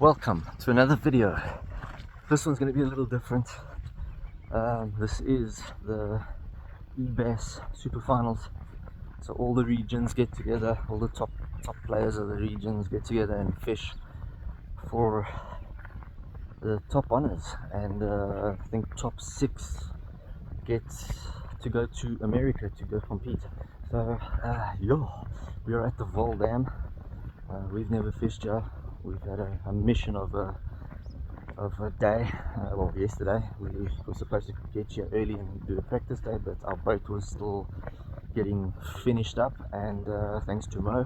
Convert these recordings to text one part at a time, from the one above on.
welcome to another video. This one's going to be a little different. This is the EBASS Super Finals, so all the regions get together, all the top players of the regions get together and fish for the top honors, and I think top 6 gets to go to America to go compete. So we are at the Vaal Dam. We've never fished here. We've had a mission of a day. Well, yesterday we were supposed to get here early and do a practice day, but our boat was still getting finished up, and thanks to Mo,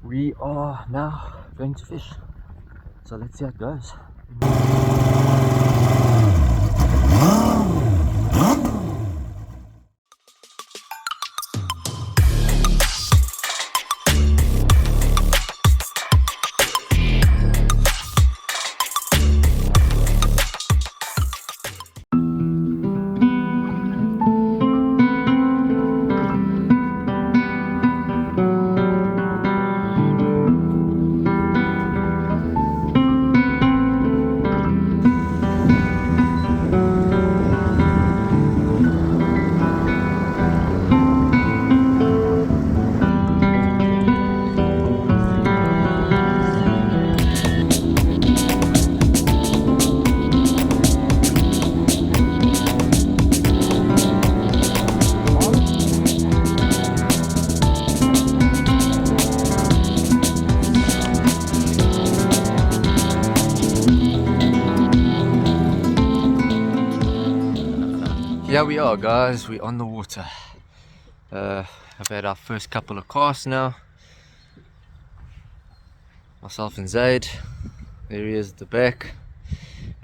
we are now going to fish. So let's see how it goes. Here we are, guys, we're on the water. I've had our first couple of casts now. Myself and Zaid. There he is at the back.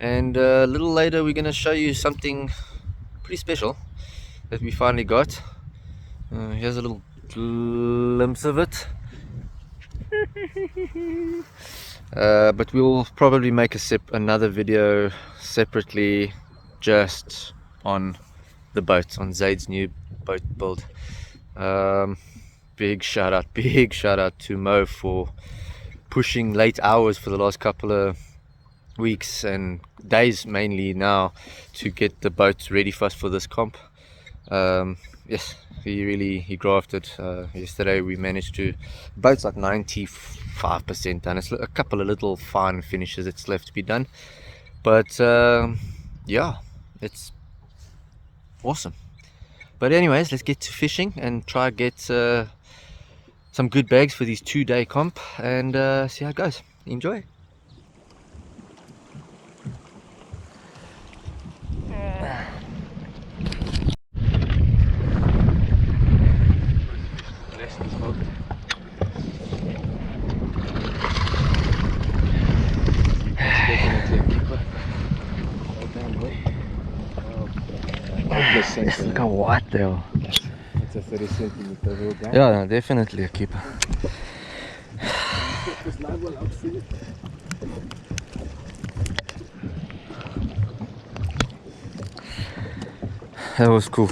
And a little later we're going to show you something pretty special that we finally got. Here's a little glimpse of it. But we'll probably make another video separately just on the boat, on Zaid's new boat build. Big shout out to Mo for pushing late hours for the last couple of weeks and days mainly now to get the boat ready for us for this comp. Yes, he grafted. Yesterday we managed to, boat's like 95% done. It's a couple of little fine finishes that's left to be done, but yeah, it's awesome. But anyways, let's get to fishing and try get some good bags for these 2-day comp, and see how it goes. Enjoy. Look how wide they are. It's a 30 centimeter real guy. Yeah, no, definitely a keeper. That was cool.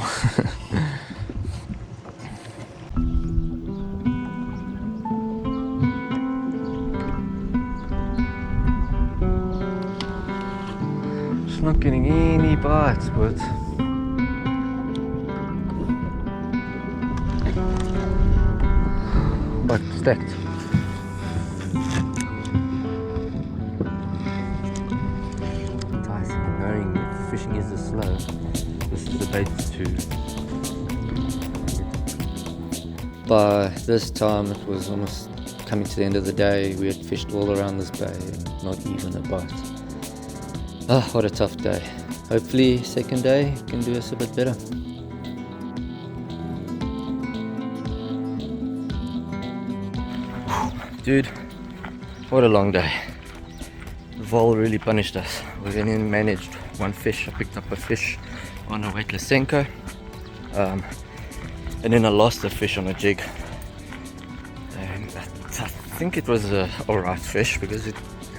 It's not getting any bites, but stacked. Enticing and knowing if fishing is this slow, this is the bait to. By this time it was almost coming to the end of the day. We had fished all around this bay and not even a bite. Ah, what a tough day. Hopefully second day can do us a bit better. Dude, what a long day. The Vaal really punished us. We then managed one fish. I picked up a fish on a weightless Senko, and then I lost a fish on a jig, and I think it was a alright fish because it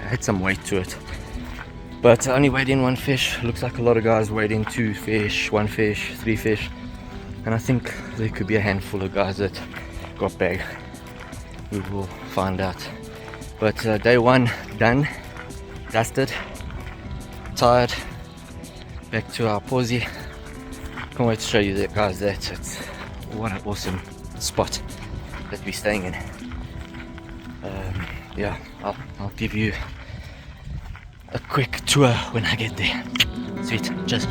had some weight to it, but I only weighed in one fish. Looks like a lot of guys weighed in 2 fish, 1 fish, 3 fish, and I think there could be a handful of guys that got bagged. We will find out. But day one done, dusted, tired, back to our posy. Can't wait to show you that, guys. It's what an awesome spot that we're staying in. Yeah, I'll give you a quick tour when I get there. Sweet, just.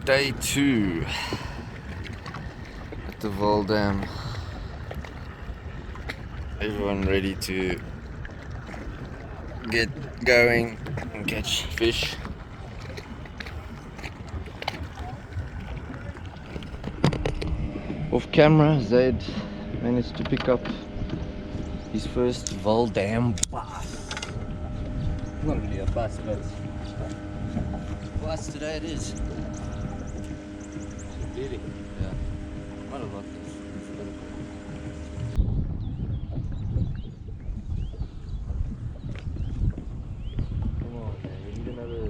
Day 2 at the Vaal Dam. Everyone ready to get going and catch fish. Off camera, Zaid managed to pick up his first Vaal Dam bass. Not really a bass, but bass today it is. Really? Yeah. Quite a lot. Come on, man. We need another.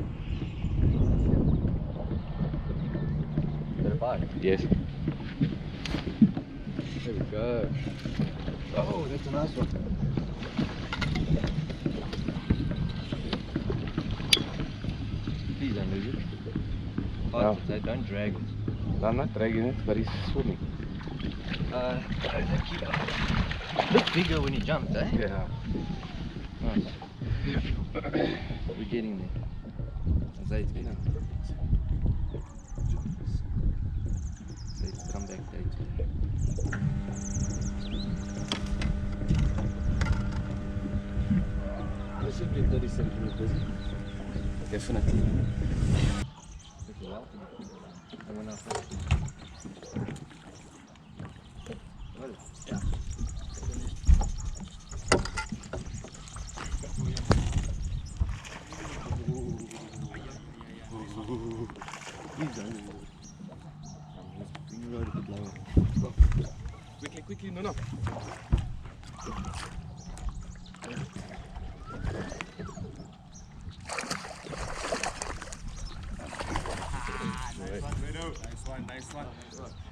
Is that a bite? Yes. There we go. Oh, that's a nice one. Please don't lose it. Oh, No. don't drag it. I'm not dragging it, but he's swimming. A bit bigger when you jumped, eh? Yeah. Nice. We're getting there. Zaid's getting there. Zaid's come back day 2. This should be 30 centimeters. Definitely. Take it out. I went out first. Well, yeah. Quickly, no. Nice one.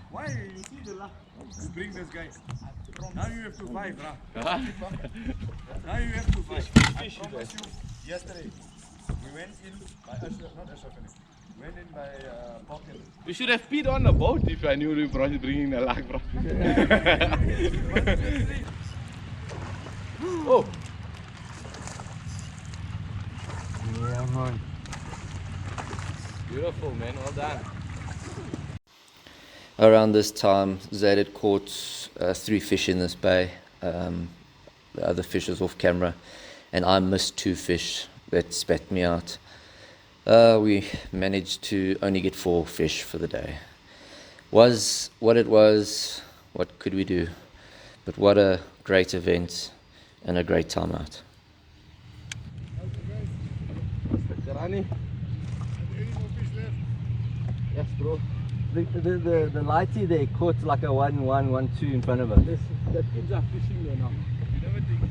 Why you see the luck? You bring this guy. Now you have to fight, brah. Now you have to fight. I promise you. Yesterday we went in by we went in by pocket. We should have peed on the boat if I knew we were bringing the luck, bro. Oh! Yeah, man. Beautiful, man. Well done. Around this time, Zaid had caught 3 fish in this bay. The other fish was off camera, and I missed 2 fish that spat me out. We managed to only get 4 fish for the day. Was what it was. What could we do? But what a great event and a great time out. Karani? Yes, bro. The lighty there caught like a 1-1-1-2 in front of us. The kids are fishing there now. You never think.